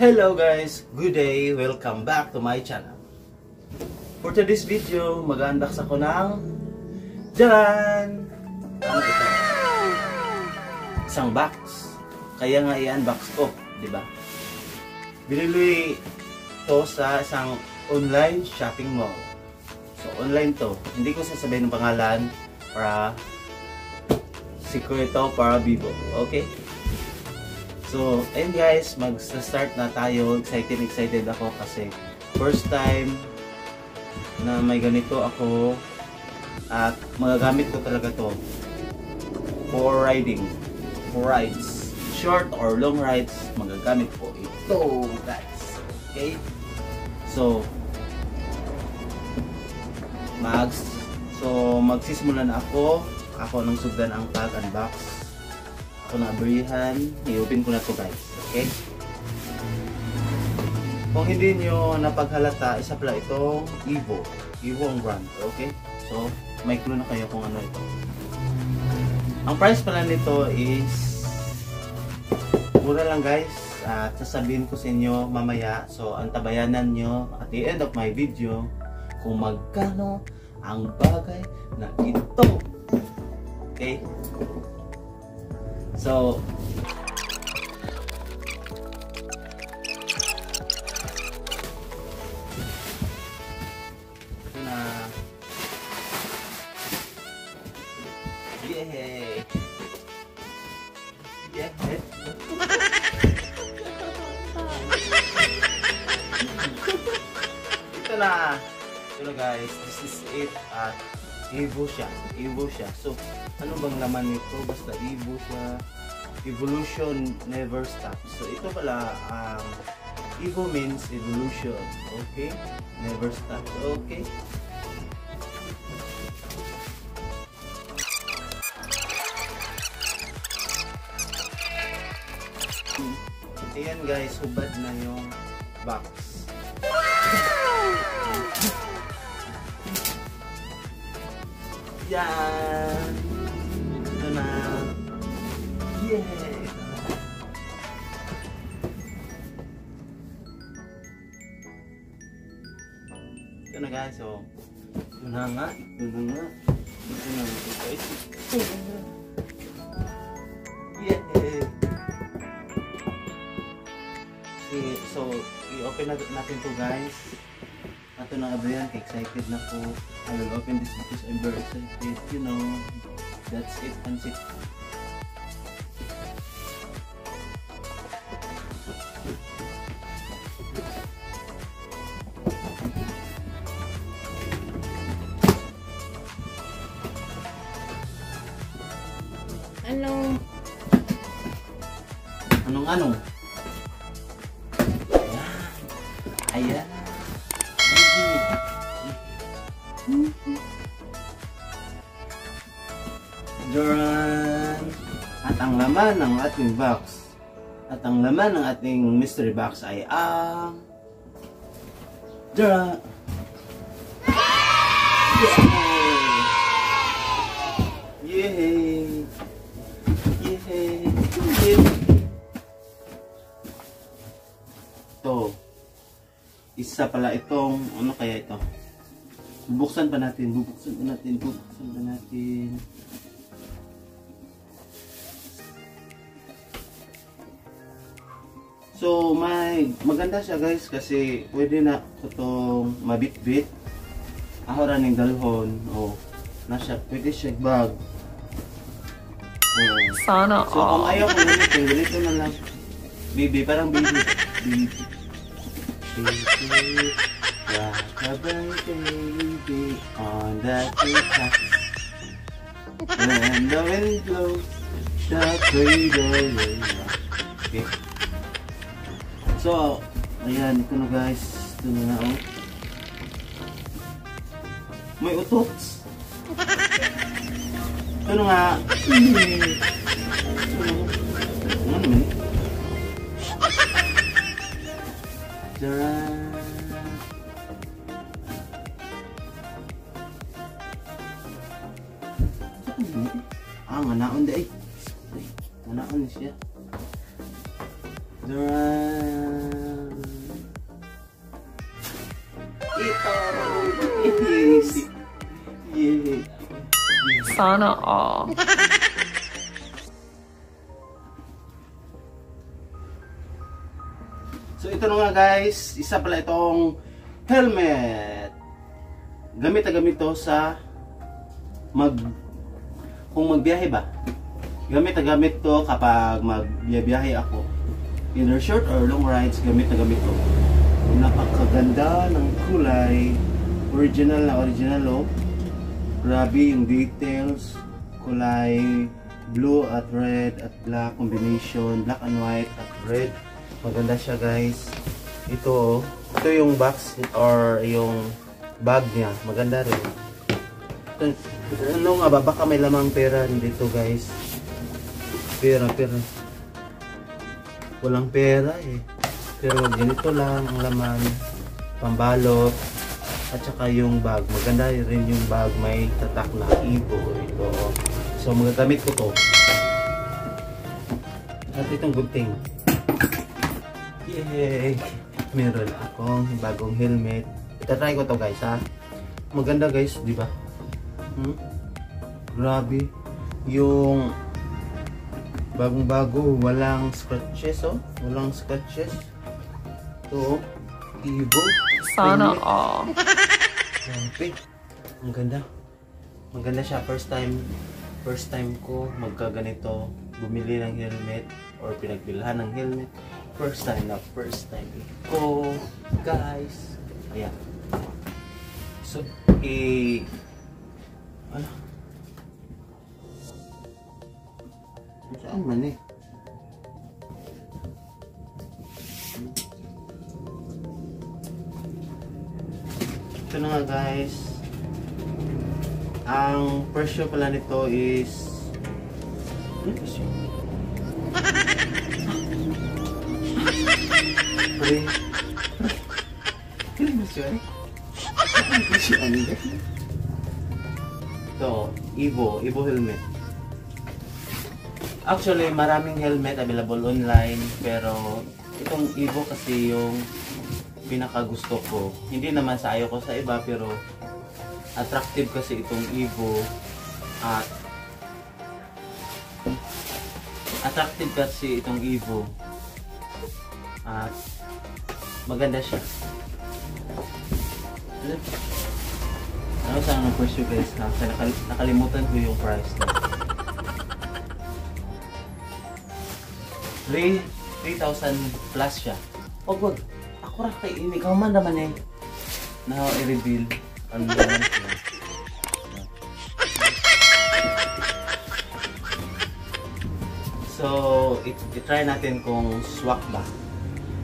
Hello guys, good day, welcome back to my channel. For today's video, mag-unbox ako ng Jalan! Ano ito? Isang box. Kaya nga i-unbox ko, di ba? Binili to sa isang online shopping mall. So online to. Hindi ko sasabihin ng pangalan para secreto para Vivo. Okay? So, ayun guys, mag-start na tayo. Excited ako kasi first time na may ganito ako at magagamit ko talaga to for riding, for rides, short or long rides, magagamit ko ito guys. Okay? So, magsisimula na ako nang sugdan ang pag-unbox. Ako na abrihan, i-open ko na to guys, okay? Kung hindi nyo napaghalata, isa pala itong Evo ang brand, okay? So, may clue na kayo kung ano ito. Ang price pala nito is mura lang guys, at sasabihin ko sa inyo mamaya. So, antabayanan nyo at the end of my video kung magkano ang bagay na ito, okay? So, ito na. Yay! Yeah. Ito na. Ito na guys. This is it. At Evo siya. So, ano bang laman nito? Basta Evo siya. Evolution never stops. So, ito pala, Evo means evolution. Okay? Never stops. Okay? Ayan guys, hubad na yung box. Yan! Ito na! Yay! Ito na guys, so ito na nga guys. Yay! So, i-open natin to guys. Ito na abrihan, excited na po. I will open this because I'm very excited. You know, that's it. Anong? Ayan. Duran. At ang laman ng ating box, at ang laman ng ating mystery box ay ang Duran. Yay! Ito. Isa pala itong, ano kaya ito? Bubuksan pa natin. So, maganda siya guys kasi pwede na itong mabit-bit. Ahoran ng dalhon. Pwede siya bag. Sana all. So, kung ayaw ko ganito na lang. Baby, parang baby. Rockabye baby on that guitar. When the wind blows, the cradle will rock. Okay. So, ayan, ito na guys. Ito na oh. May utots. Ito na nga. Ano naman? Jaran. Nganaon deh. Nganaon siya. Jaran. Ito. Easy. Yeah. Sana all. So ito na nga guys, isa pala itong helmet. Gamit na gamit to sa kung magbiyahe ba. Gamit na gamit to kapag magbiyahe ako. Either short or long rides, gamit na gamit to. Napakaganda ng kulay. Original na original oh. Grabe yung details. Kulay blue at red at black combination. Black and white at red. Maganda siya guys. Ito yung box or yung bag niya. Maganda rin. Ano nga ba? Baka may lamang pera dito guys. Pera. Walang pera eh. Pero ganito lang ang laman. Pambalot. At saka yung bag. Maganda rin yung bag. May tatak na Evo. Ito. So magagamit ko to. At itong gunting. Yay! Meron akong bagong helmet. Itatry ko to guys ha. Maganda guys, di ba? Grabe. Yung bagong-bago, walang scratches oh. Walang scratches. Ito, Evo. Sana all. Grabe. Ang ganda. Maganda siya. First time ko magkaganito. Bumili ng helmet or pinagbilhan ng helmet. First time ko, guys. Ayan. So, ano? Saan man eh? Ito na nga guys. Ang presyo pala nito is ano presyo? Kailan presyo eh? Ano presyo ano guys? Ito, Evo helmet. Actually, maraming helmet available online, pero itong Evo kasi yung pinakagusto ko. Hindi naman sa ayaw ko sa iba, pero attractive kasi itong Evo. At attractive kasi itong Evo. At maganda siya. Ano saan ang presyo guys? Nakalimutan ko yung price na. 3,000 plus siya. Wag. Ako ra kay ini man naman eh. Now i-reveal ang So, i-try natin kung swak ba.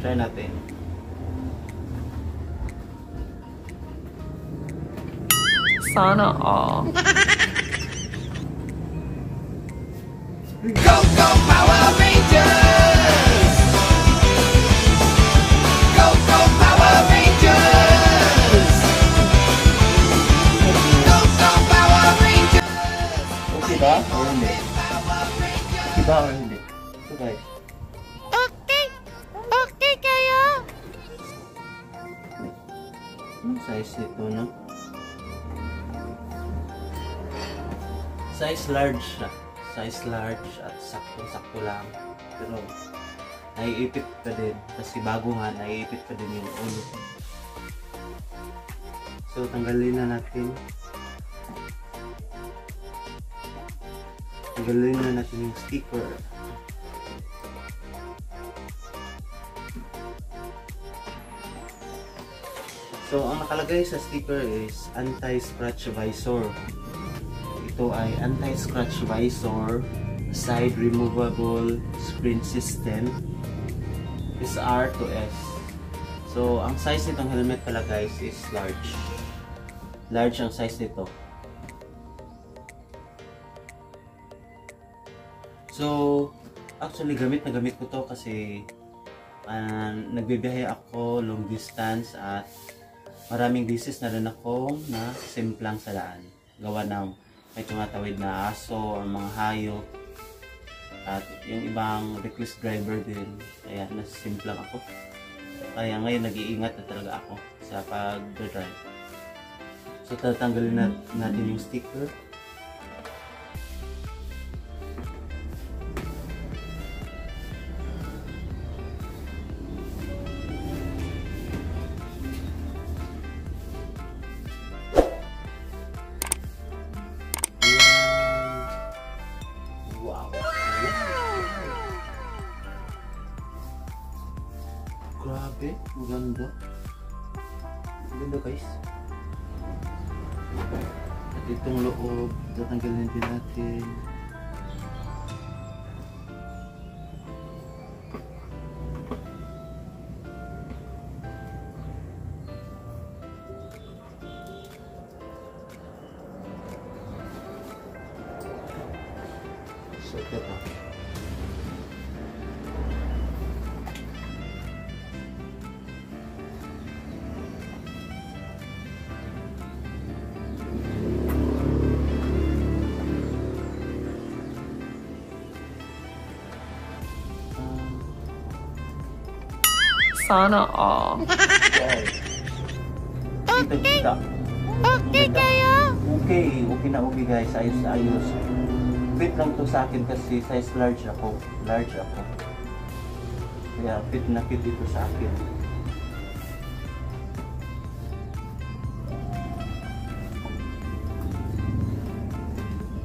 Try natin. Sana all. Go, go, Power Rangers! Go, go, Power Rangers! Go, go, Power Rangers! Okay ba? Or hindi? Okay ba or hindi? Ito guys. Okay kayo. Anong size nito, no? Size large siya. Size large at sakto-sakto lang. Pero naiipit pa din. Kasi bago nga, naiipit pa din yung ulo. So tanggalin na natin. Tanggalin na natin yung sticker. So ang nakalagay sa sticker is anti-scratch visor. Ito ay anti-scratch visor, side removable screen system, is R to S. So ang size nitong helmet pala guys is large. Large ang size nito. So actually gamit na gamit ko to kasi nagbibiyahe ako long distance at maraming beses na rin akong nasimplang sa daan. Gawa ng may tumatawid na aso o mga hayop at yung ibang reckless driver din, kaya nasisimplang ako. Kaya ngayon nag-iingat na talaga ako. sa pag-drive. So tatanggalin natin yung sticker. Wow. Grabe, maganda. Maganda guys. At itong loob, tatanggalin din natin. So, ito. Sana all. Kita. Okay kayo? Okay na okay guys. Ayos na ayos. Fit lang to sa akin kasi size large ako. Kaya fit na fit ito sa akin.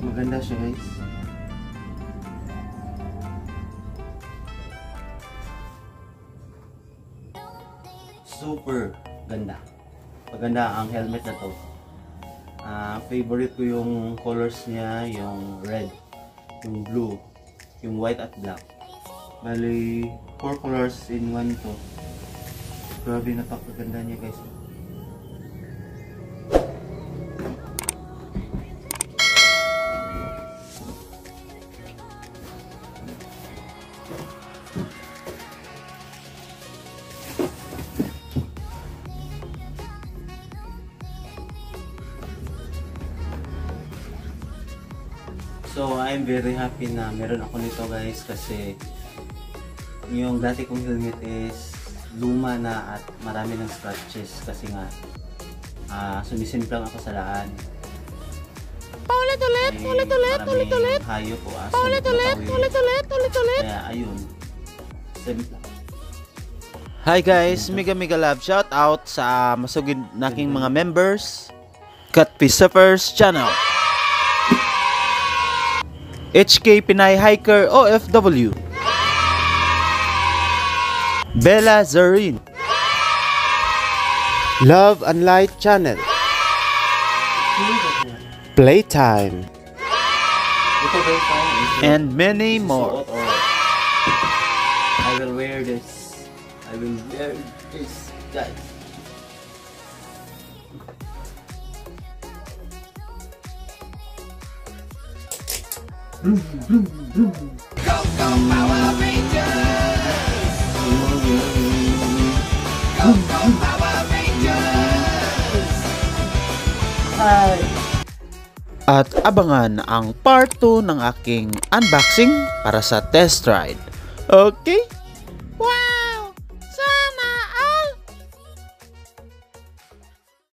Maganda siya guys. Super ganda. Maganda ang helmet na to. Favorite ko yung colors niya, yung red, yung blue, yung white at black. Bali, 4 colors in one to. Grabe, napakaganda niya guys. So, I'm very happy na meron ako nito guys kasi yung dati kong helmet is luma na at marami ng scratches kasi nga sumisimplang ako sa daan. Paulit-ulit. Maraming hayop o aso. Paulit-ulit. Kaya ayun. Simpla. Hi guys, mega love shout out sa masugid naking mga members. Catfish Surfers Channel. HK Pinay Hiker OFW, Bella Zarin, Love and Light Channel, Playtime, and many more. I will wear this. Guys. Go, go, Power Rangers! Go, go, Power Rangers! At abangan ang part 2 ng aking unboxing para sa test ride. Okay?